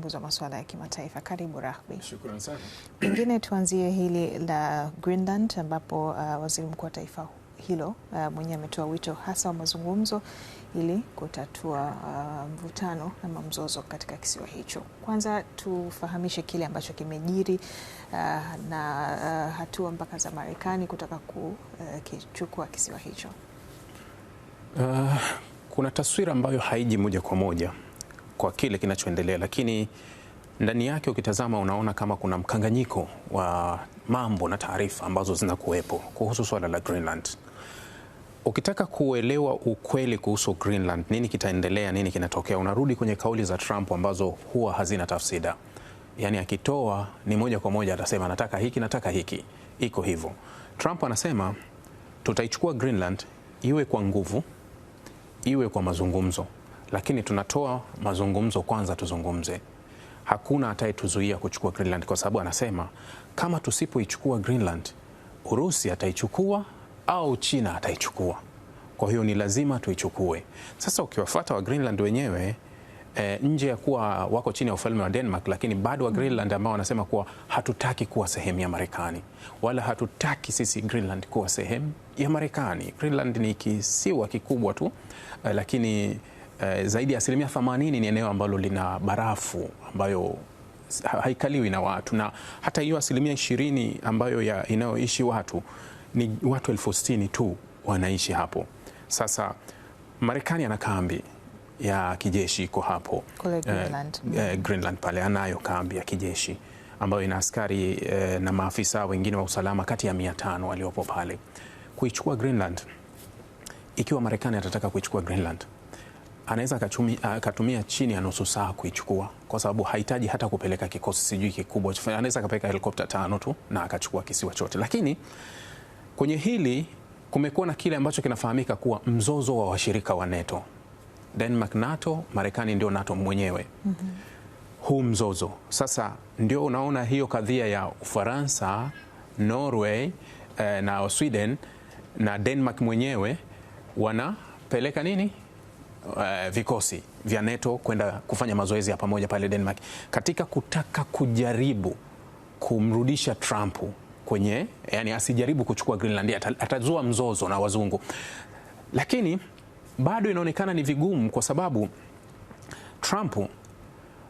mchambuzi wa masuala ya kimataifa. Karibu Rahbi. Shukrani sana. Pengine tuanzie hili la Greenland ambapo waziri mkuu wa taifa hilo mwenyewe ametoa wito hasa wa mazungumzo ili kutatua mvutano ama mzozo katika kisiwa hicho. Kwanza tufahamishe kile ambacho kimejiri na hatua mpaka za Marekani kutaka kuchukua kisiwa hicho. Kuna taswira ambayo haiji moja kwa moja kwa kile kinachoendelea, lakini ndani yake ukitazama unaona kama kuna mkanganyiko wa mambo na taarifa ambazo zinakuwepo kuhusu swala la Greenland. Ukitaka kuelewa ukweli kuhusu Greenland, nini kitaendelea, nini kinatokea, unarudi kwenye kauli za Trump ambazo huwa hazina tafsida. Yaani akitoa ni moja kwa moja atasema nataka hiki, nataka hiki. Iko hivyo. Trump anasema tutaichukua Greenland iwe kwa nguvu, iwe kwa mazungumzo. Lakini tunatoa mazungumzo kwanza tuzungumze. Hakuna atayetuzuia kuchukua Greenland kwa sababu anasema kama tusipoichukua Greenland, Urusi ataichukua au China ataichukua. Kwa hiyo ni lazima tuichukue. Sasa ukiwafuata wa Greenland wenyewe nje ya kuwa wako chini ya ufalme wa Denmark, lakini bado wa Greenland ambao wanasema kuwa hatutaki kuwa sehemu ya Marekani, wala hatutaki sisi Greenland kuwa sehemu ya Marekani. Greenland ni kisiwa kikubwa tu, lakini zaidi ya 80% ni eneo ambalo lina barafu ambayo haikaliwi na watu, na hata hiyo 20% ambayo inayoishi watu ni watu 60,000 tu wanaishi hapo. Sasa Marekani ana kambi ya kijeshi iko hapo kule Greenland. Greenland pale anayo kambi ya kijeshi ambayo ina askari na maafisa wengine wa usalama kati ya 500 waliopo pale. Kuichukua Greenland, ikiwa Marekani atataka kuichukua Greenland, anaweza akatumia chini ya nusu saa kuichukua, kwa sababu hahitaji hata kupeleka kikosi sijui kikubwa. Anaweza akapeleka helikopta 5 tu na akachukua kisiwa chote. Lakini kwenye hili kumekuwa na kile ambacho kinafahamika kuwa mzozo wa washirika wa NATO. Denmark NATO, Marekani ndio NATO mwenyewe. Huu mzozo sasa ndio unaona hiyo kadhia ya Ufaransa, Norway na Sweden na Denmark mwenyewe wanapeleka nini? Vikosi vya NATO kwenda kufanya mazoezi ya pamoja pale Denmark katika kutaka kujaribu kumrudisha Trump kwenye, yani asijaribu kuchukua Greenland, atazua mzozo na wazungu. Lakini bado inaonekana ni vigumu kwa sababu Trump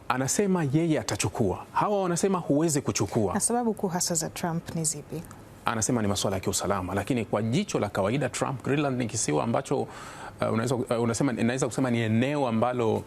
anasema yeye atachukua. Hawa wanasema huwezi kuchukua. Na sababu kuu hasa za Trump ni zipi? Anasema ni masuala ya kiusalama, lakini kwa jicho la kawaida Trump, Greenland ni kisiwa ambacho unaweza kusema ni eneo ambalo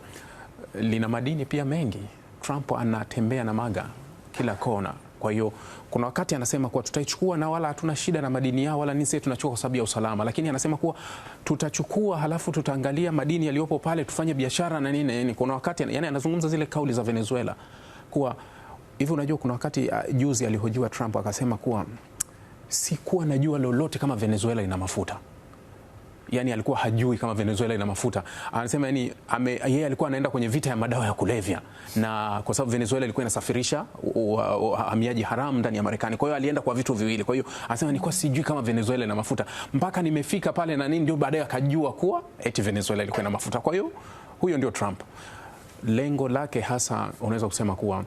lina madini pia mengi. Trump anatembea na maga kila kona. Kwa hiyo kuna wakati anasema kuwa tutaichukua na wala hatuna shida na madini yao wala nisi tunachukua kwa sababu ya usalama, lakini anasema kuwa tutachukua halafu tutaangalia madini yaliyopo pale tufanye biashara na nini. Kuna wakati yani anazungumza zile kauli za Venezuela kuwa hivi, unajua kuna wakati juzi alihojiwa Trump akasema kuwa sikuwa najua lolote kama Venezuela ina mafuta. Yani alikuwa hajui kama Venezuela ina mafuta. Anasema yani yeye alikuwa anaenda kwenye vita ya madawa ya kulevya, na kwa sababu Venezuela ilikuwa inasafirisha uhamiaji haramu ndani ya Marekani. Kwa hiyo alienda kwa vitu viwili. Kwa hiyo anasema nilikuwa sijui kama Venezuela ina mafuta mpaka nimefika pale na nini, ndio baadaye akajua kuwa eti Venezuela ilikuwa ina mafuta. Kwa hiyo huyo ndio Trump. Lengo lake hasa unaweza kusema kuwa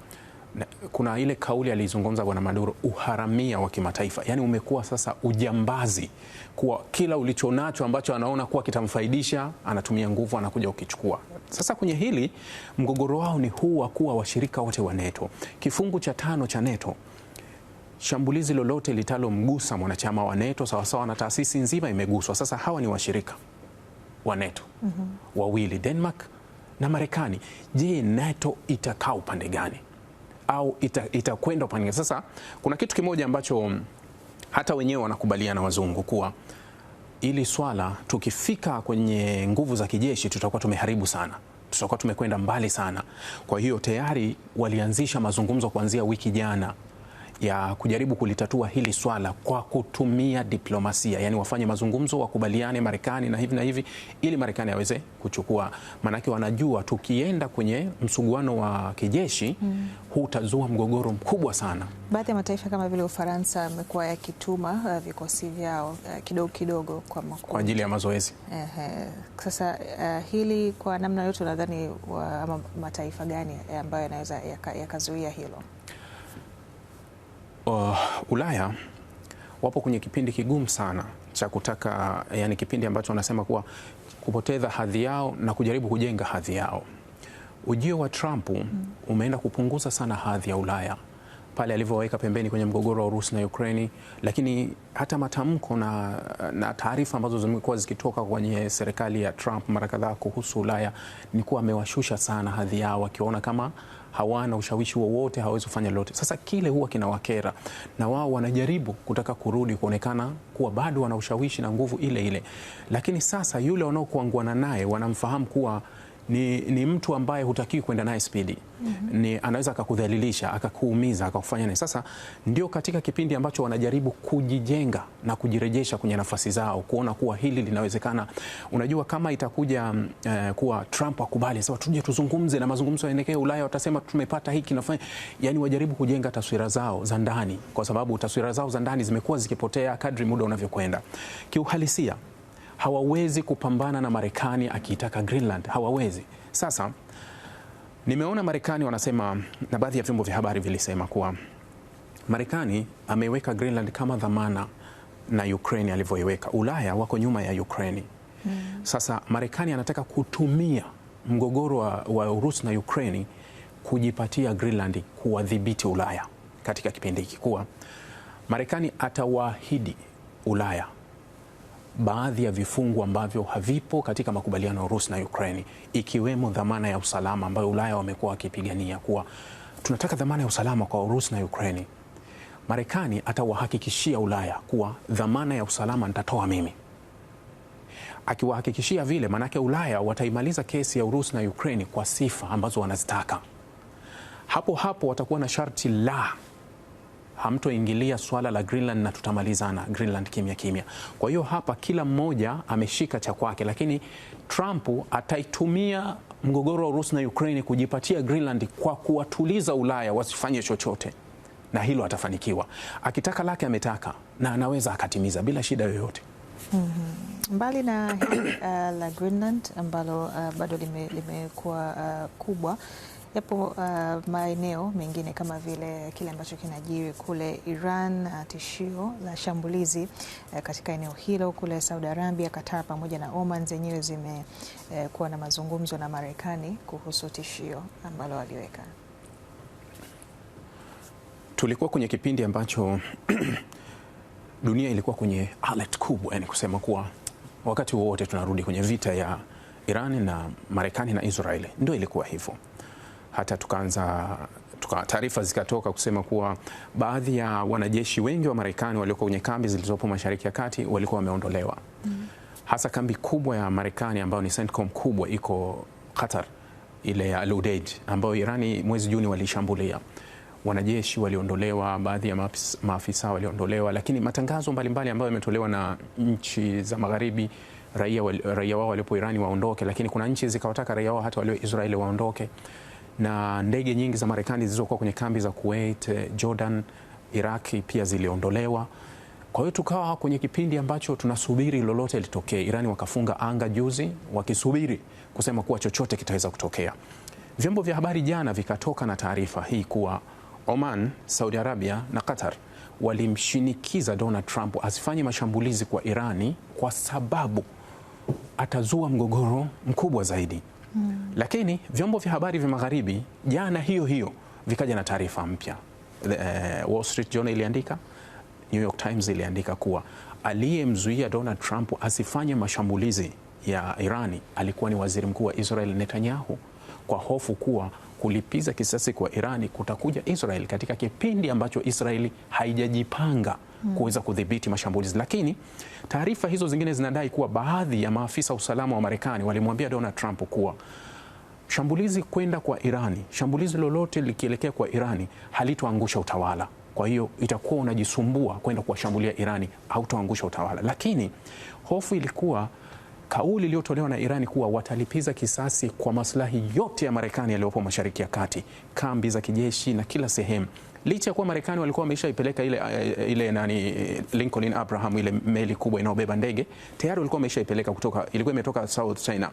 kuna ile kauli alizungumza Bwana Maduro, uharamia wa kimataifa. Yani umekuwa sasa ujambazi, kuwa kila ulichonacho ambacho anaona kuwa kitamfaidisha anatumia nguvu, anakuja ukichukua. Sasa kwenye hili mgogoro wao ni huu wa kuwa washirika wote wa NATO. Kifungu cha 5 cha NATO, shambulizi lolote litalomgusa mwanachama wa NATO sawasawa na taasisi nzima imeguswa. Sasa hawa ni washirika wa NATO wawili, Denmark na Marekani. Je, NATO itakaa upande gani? Au itakwenda upande gani? Sasa kuna kitu kimoja ambacho hata wenyewe wanakubaliana wazungu kuwa ili swala tukifika kwenye nguvu za kijeshi tutakuwa tumeharibu sana, tutakuwa tumekwenda mbali sana. Kwa hiyo tayari walianzisha mazungumzo kuanzia wiki jana ya kujaribu kulitatua hili swala kwa kutumia diplomasia, yani wafanye mazungumzo, wakubaliane Marekani na hivi, ili Marekani aweze kuchukua, manake wanajua tukienda kwenye msuguano wa kijeshi huu utazua mgogoro mkubwa sana. Baadhi ya mataifa kama vile Ufaransa yamekuwa yakituma vikosi vyao kidogo kwa ajili ya mazoezi. Sasa hili kwa namna yote nadhani ama mataifa gani ambayo yanaweza yakazuia hilo? Ulaya wapo kwenye kipindi kigumu sana cha kutaka, yani kipindi ambacho wanasema kuwa kupoteza hadhi yao na kujaribu kujenga hadhi yao. Ujio wa Trump umeenda kupunguza sana hadhi ya Ulaya pale alivyoweka pembeni kwenye mgogoro wa Urusi na Ukraini, lakini hata matamko na taarifa ambazo zimekuwa zikitoka kwenye serikali ya Trump mara kadhaa kuhusu Ulaya ni kuwa amewashusha sana hadhi yao, wakiona kama hawana ushawishi wowote, hawezi kufanya lolote. Sasa kile huwa kinawakera na wao wanajaribu kutaka kurudi kuonekana kuwa bado wana ushawishi na nguvu ile ile, lakini sasa yule wanaokuanguana naye wanamfahamu kuwa ni mtu ambaye hutakiwi kwenda naye spidi. Ni anaweza akakudhalilisha, akakuumiza, akakufanya nini. Sasa ndio katika kipindi ambacho wanajaribu kujijenga na kujirejesha kwenye nafasi zao, kuona kuwa hili linawezekana. Unajua kama itakuja kuwa Trump akubali sasa tuje tuzungumze na mazungumzo yaendelee Ulaya, watasema tumepata hiki nafanya, yani wajaribu kujenga taswira zao za ndani, kwa sababu taswira zao za ndani zimekuwa zikipotea kadri muda unavyokwenda. Kiuhalisia hawawezi kupambana na Marekani akiitaka Greenland, hawawezi. Sasa nimeona Marekani wanasema, na baadhi ya vyombo vya habari vilisema kuwa Marekani ameiweka Greenland kama dhamana na Ukraine alivyoiweka. Ulaya wako nyuma ya Ukraine. Sasa Marekani anataka kutumia mgogoro wa Urusi na Ukraine kujipatia Greenland, kuwadhibiti Ulaya katika kipindi hiki, kuwa Marekani atawaahidi Ulaya baadhi ya vifungu ambavyo havipo katika makubaliano ya Urusi na Ukraine, ikiwemo dhamana ya usalama ambayo Ulaya wamekuwa wakipigania kuwa tunataka dhamana ya usalama kwa Urusi na Ukraine. Marekani atawahakikishia Ulaya kuwa dhamana ya usalama nitatoa mimi. Akiwahakikishia vile, manake Ulaya wataimaliza kesi ya Urusi na Ukraine kwa sifa ambazo wanazitaka. Hapo watakuwa na sharti la hamtoingilia swala la Greenland na tutamalizana Greenland kimya kimya. Kwa hiyo hapa kila mmoja ameshika cha kwake, lakini Trump ataitumia mgogoro wa Urusi na Ukraine kujipatia Greenland kwa kuwatuliza Ulaya wasifanye chochote, na hilo atafanikiwa. Akitaka lake ametaka, na anaweza akatimiza bila shida yoyote. Mbali na hili la Greenland ambalo bado limekuwa kubwa, yapo maeneo mengine kama vile kile ambacho kinajiri kule Iran, tishio la shambulizi katika eneo hilo. Kule Saudi Arabia, Qatar pamoja na Oman zenyewe zimekuwa na mazungumzo na Marekani kuhusu tishio ambalo waliweka. Tulikuwa kwenye kipindi ambacho dunia ilikuwa kwenye alert kubwa, yani kusema kuwa wakati wowote tunarudi kwenye vita ya Iran na Marekani na Israeli. Ndio ilikuwa hivyo. Hata taarifa zikatoka kusema kuwa baadhi ya wanajeshi wengi wa Marekani walioko kwenye kambi zilizopo Mashariki ya Kati walikuwa wameondolewa. Hasa kambi kubwa ya Marekani ambayo ni CENTCOM kubwa iko Qatar, ile ya Al Udeid ambayo Irani mwezi Juni walishambulia. Wanajeshi waliondolewa, baadhi ya maafisa waliondolewa, lakini matangazo mbalimbali ambayo yametolewa na nchi za magharibi, raia wao waliopo Irani waondoke, lakini kuna nchi zikawataka raia wao hata walio Israeli waondoke. Na ndege nyingi za Marekani zilizokuwa kwenye kambi za Kuwait, Jordan, Iraki pia ziliondolewa. Kwa hiyo tukawa kwenye kipindi ambacho tunasubiri lolote litokee. Irani wakafunga anga juzi wakisubiri kusema kuwa chochote kitaweza kutokea. Vyombo vya habari jana vikatoka na taarifa hii kuwa Oman, Saudi Arabia na Qatar walimshinikiza Donald Trump asifanye mashambulizi kwa Irani kwa sababu atazua mgogoro mkubwa zaidi. Lakini vyombo vya habari vya magharibi jana hiyo vikaja na taarifa mpya. Wall Street Journal iliandika, New York Times iliandika kuwa aliyemzuia Donald Trump asifanye mashambulizi ya Irani alikuwa ni waziri mkuu wa Israel Netanyahu, kwa hofu kuwa kulipiza kisasi kwa Irani kutakuja Israel katika kipindi ambacho Israeli haijajipanga kuweza kudhibiti mashambulizi. Lakini taarifa hizo zingine zinadai kuwa baadhi ya maafisa usalama wa Marekani walimwambia Donald Trump kuwa shambulizi kwenda kwa Irani, shambulizi lolote likielekea kwa Irani halitoangusha utawala. Kwa hiyo itakuwa unajisumbua kwenda kuwashambulia Irani, hautaangusha utawala. Lakini hofu ilikuwa kauli iliyotolewa na Irani kuwa watalipiza kisasi kwa maslahi yote ya Marekani yaliyopo Mashariki ya Kati, kambi za kijeshi na kila sehemu. Licha ya kuwa Marekani walikuwa wameshaipeleka ile Lincoln Abraham, ile meli kubwa inayobeba ndege, tayari walikuwa wameshaipeleka ilikuwa imetoka South China,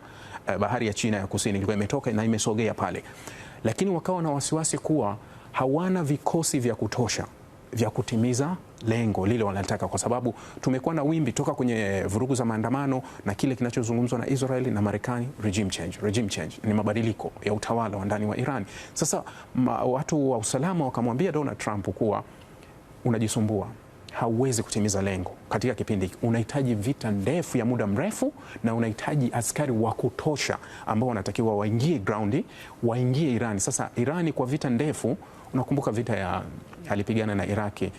bahari ya China ya kusini, ilikuwa imetoka na imesogea pale. Lakini wakawa na wasiwasi kuwa hawana vikosi vya kutosha vya kutimiza lengo lile wanataka, kwa sababu tumekuwa na wimbi toka kwenye vurugu za maandamano na kile kinachozungumzwa na Israeli na Marekani, regime change ni mabadiliko ya utawala wa ndani wa Iran. Sasa watu wa usalama wakamwambia Donald Trump kuwa unajisumbua, hauwezi kutimiza lengo katika kipindi hiki, unahitaji vita ndefu ya muda mrefu na unahitaji askari wa kutosha ambao wanatakiwa waingie ground, waingie Irani. Sasa Irani kwa vita ndefu, unakumbuka vita alipigana na Iraki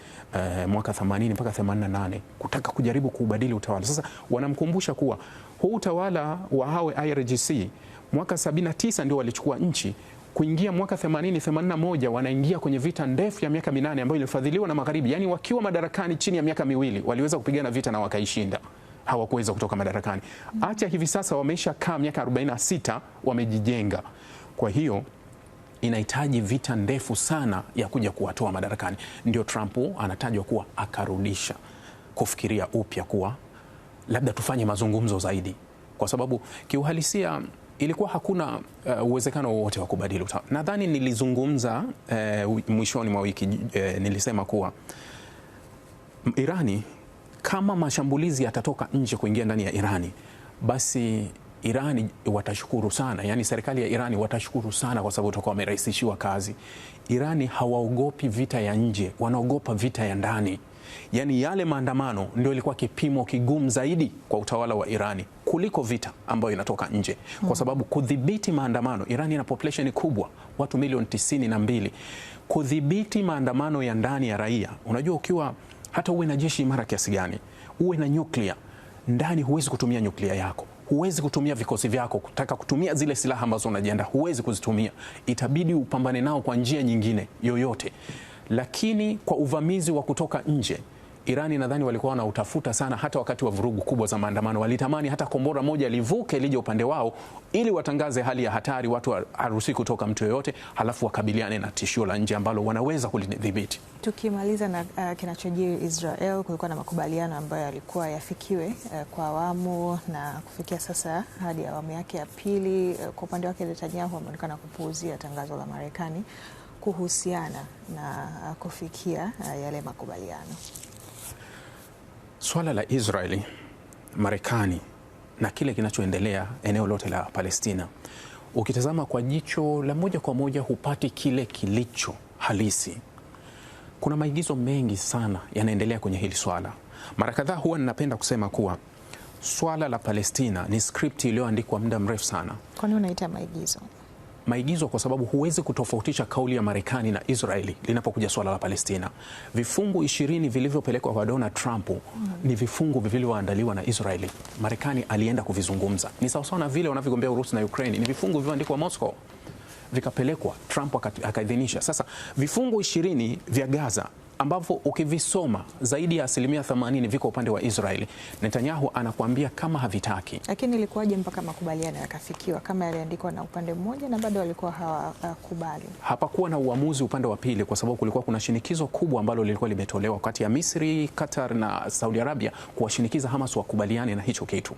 mwaka 80 mpaka 88 kutaka kujaribu kuubadili utawala. Sasa wanamkumbusha kuwa huu utawala wa hawe IRGC mwaka 79 ndio walichukua nchi, kuingia mwaka 81 wanaingia kwenye vita ndefu ya miaka 8 ambayo ilifadhiliwa na Magharibi. Yani wakiwa madarakani chini ya miaka miwili waliweza kupigana vita na wakaishinda, hawakuweza kutoka madarakani. Acha hivi sasa wameisha kaa miaka 46 wamejijenga. Kwa hiyo inahitaji vita ndefu sana ya kuja kuwatoa madarakani. Ndio Trump anatajwa kuwa akarudisha kufikiria upya kuwa labda tufanye mazungumzo zaidi, kwa sababu kiuhalisia ilikuwa hakuna uwezekano wowote wa kubadili utawala. Nadhani nilizungumza mwishoni mwa wiki, nilisema kuwa Irani kama mashambulizi yatatoka nje kuingia ndani ya Irani, basi Irani watashukuru sana, yani serikali ya Irani watashukuru sana, kwa sababu watakuwa wamerahisishiwa kazi. Irani hawaogopi vita ya nje, wanaogopa vita ya ndani. Yani yale maandamano ndio ilikuwa kipimo kigumu zaidi kwa utawala wa Irani kuliko vita ambayo inatoka nje, kwa sababu kudhibiti maandamano, Irani ina population kubwa, watu milioni 92. Kudhibiti maandamano ya ndani ya raia, unajua ukiwa hata uwe na jeshi imara kiasi gani, uwe na nyuklia ndani, huwezi kutumia nyuklia yako, huwezi kutumia vikosi vyako kutaka kutumia zile silaha ambazo unajiandaa, huwezi kuzitumia, itabidi upambane nao kwa njia nyingine yoyote. Lakini kwa uvamizi wa kutoka nje, Irani nadhani walikuwa wanautafuta sana. Hata wakati wa vurugu kubwa za maandamano walitamani hata kombora moja livuke lije upande wao, ili watangaze hali ya hatari, watu haruhusi kutoka mtu yoyote, halafu wakabiliane na tishio la nje ambalo wanaweza kulidhibiti. Tukimaliza na kinachojiri Israel, kulikuwa na makubaliano ambayo yalikuwa yafikiwe kwa awamu, na kufikia sasa hadi awamu yake ya pili. Kwa upande wake Netanyahu ameonekana kupuuzia tangazo la Marekani kuhusiana na kufikia yale makubaliano. Swala la Israeli, Marekani na kile kinachoendelea eneo lote la Palestina, ukitazama kwa jicho la moja kwa moja hupati kile kilicho halisi. Kuna maigizo mengi sana yanaendelea kwenye hili swala. Mara kadhaa huwa ninapenda kusema kuwa swala la Palestina ni script iliyoandikwa muda mrefu sana. Kwa nini unaita maigizo? Maigizo kwa sababu huwezi kutofautisha kauli ya Marekani na Israeli linapokuja swala la Palestina. Vifungu 20 vilivyopelekwa kwa Donald Trump ni vifungu vilivyoandaliwa na Israeli. Marekani alienda kuvizungumza. Ni sawa sawa na vile wanavyogombea Urusi na Ukraine. Ni vifungu vilivyoandikwa Moscow, vikapelekwa, Trump akaidhinisha. Sasa vifungu 20 vya Gaza ambavyo ukivisoma zaidi ya 80% viko upande wa Israeli, Netanyahu anakuambia kama havitaki. Lakini ilikuwaje mpaka makubaliano yakafikiwa kama yaliandikwa na upande mmoja na bado walikuwa hawakubali? Hapakuwa na uamuzi upande wa pili, kwa sababu kulikuwa kuna shinikizo kubwa ambalo lilikuwa limetolewa kati ya Misri, Qatar na Saudi Arabia kuwashinikiza Hamas wakubaliane na hicho kitu.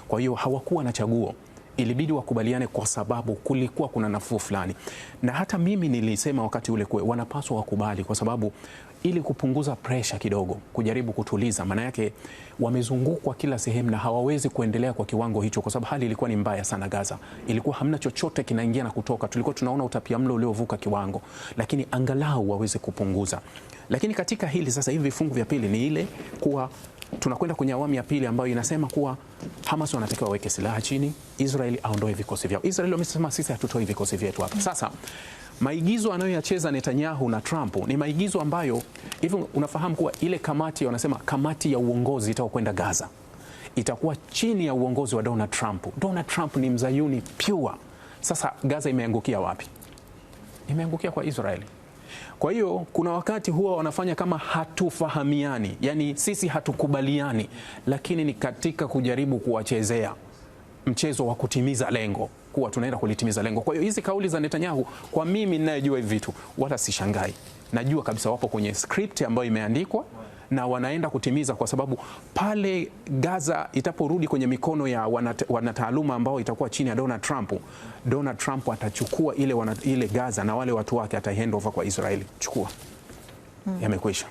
Kwa hiyo hawakuwa na chaguo, ilibidi wakubaliane kwa sababu kulikuwa kuna nafuu fulani. Na hata mimi nilisema wakati ule wanapaswa wakubali, kwa sababu ili kupunguza pressure kidogo, kujaribu kutuliza, maana yake wamezungukwa kila sehemu na hawawezi kuendelea kwa kiwango hicho, kwa sababu hali ilikuwa ni mbaya sana Gaza. Ilikuwa hamna chochote kinaingia na kutoka, tulikuwa tunaona utapiamlo uliovuka kiwango, lakini angalau waweze kupunguza. Lakini katika hili sasa hivi vifungu vya pili ni ile kuwa tunakwenda kwenye awamu ya pili ambayo inasema kuwa Hamas wanatakiwa waweke silaha chini, Israeli aondoe vikosi vyao. Israeli wamesema sisi hatutoi vikosi vyetu hapa. Sasa maigizo anayoyacheza Netanyahu na Trump ni maigizo ambayo hivi unafahamu kuwa ile kamati, wanasema kamati ya uongozi itakwenda Gaza itakuwa chini ya uongozi wa Donald Trump. Donald Trump ni mzayuni pure. Sasa Gaza imeangukia wapi? Imeangukia kwa Israeli. Kwa hiyo kuna wakati huwa wanafanya kama hatufahamiani, yani sisi hatukubaliani, lakini ni katika kujaribu kuwachezea mchezo wa kutimiza lengo, kuwa tunaenda kulitimiza lengo. Kwa hiyo hizi kauli za Netanyahu, kwa mimi ninayejua hivi vitu, wala sishangai. Najua kabisa wapo kwenye script ambayo imeandikwa na wanaenda kutimiza, kwa sababu pale Gaza itaporudi kwenye mikono ya wanataaluma ambao itakuwa chini ya Donald Trump atachukua ile Gaza na wale watu wake, ata hand over kwa Israeli. Chukua. Yamekwisha.